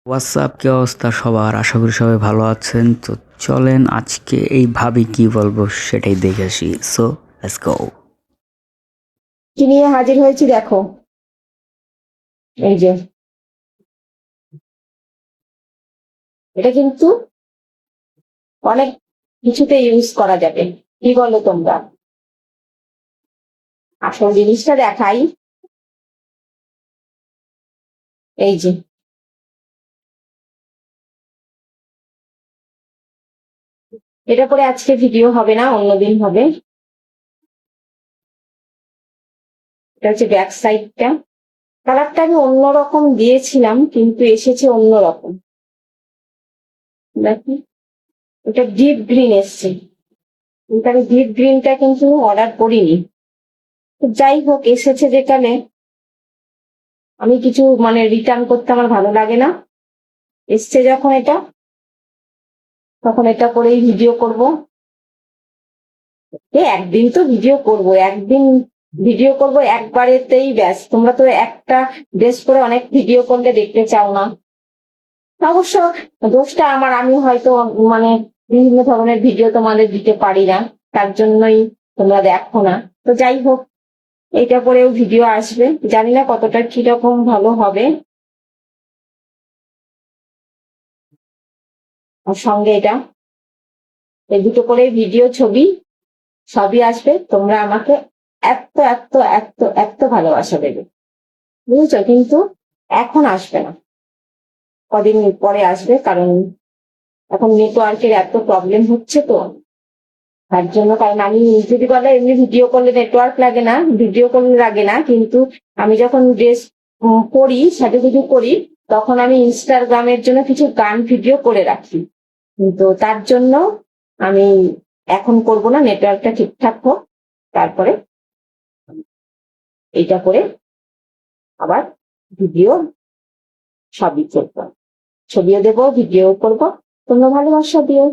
WhatsApp কি অবস্থা সবার? আশা করি সবাই ভালো আছেন। তো চলেন আজকে এই ভাবি কি বলবো সেটাই দেখে আসি। So let's go. কি নিয়ে হাজির হয়েছি দেখো। এই যে এটা কিন্তু অনেক কিছুতে ইউজ করা যাবে, কি বলো তোমরা? আসল জিনিসটা দেখাই। এই যে এটা করে আজকে ভিডিও হবে না, অন্যদিন হবে। এটা হচ্ছে ব্যাক সাইডটা। কালারটা আমি অন্যরকম দিয়েছিলাম কিন্তু এসেছে অন্যরকম। দেখো, এটা ডিপ গ্রিন এসছে, কিন্তু আমি ডিপ গ্রিনটা কিন্তু অর্ডার করিনি। তো যাই হোক, এসেছে যেখানে আমি কিছু রিটার্ন করতে আমার ভালো লাগে না। এসছে যখন এটা, তখন এটা করেই ভিডিও করব। একদিন তো ভিডিও করব, একদিন ভিডিও করব একবারেতেই ব্যাস। তোমরা তো একটা ড্রেস করে অনেক ভিডিও করলে দেখতে চাও না। অবশ্য দোষটা আমার, আমি হয়তো মানে বিভিন্ন ধরনের ভিডিও তোমাদের দিতে পারি না, তার জন্যই তোমরা দেখো না। তো যাই হোক, এটা করেও ভিডিও আসবে, জানি না কতটা কিরকম ভালো হবে। আর সঙ্গে এটা, এই দুটো করে ভিডিও, ছবি সবই আসবে। তোমরা আমাকে এত এত এত এত ভালোবাসা দেবে, বুঝেছো? কিন্তু এখন আসবে না, কদিন পরে আসবে, কারণ এখন নেটওয়ার্কের এত প্রবলেম হচ্ছে তো, তার জন্য। কারণ আমি যদি বলে এমনি ভিডিও করলে নেটওয়ার্ক লাগে না, ভিডিও করলে লাগে না, কিন্তু আমি যখন ড্রেস করি, সাজুগুজু করি, তখন আমি ইনস্টাগ্রামের জন্য কিছু গান ভিডিও করে রাখি। কিন্তু তার জন্য আমি এখন করব না, নেটওয়ার্কটা ঠিকঠাক হোক, তারপরে এইটা করে আবার ভিডিও সবই করবো, ছবিও দেবো, ভিডিও করবো। তোমরা ভালোবাসা দিও।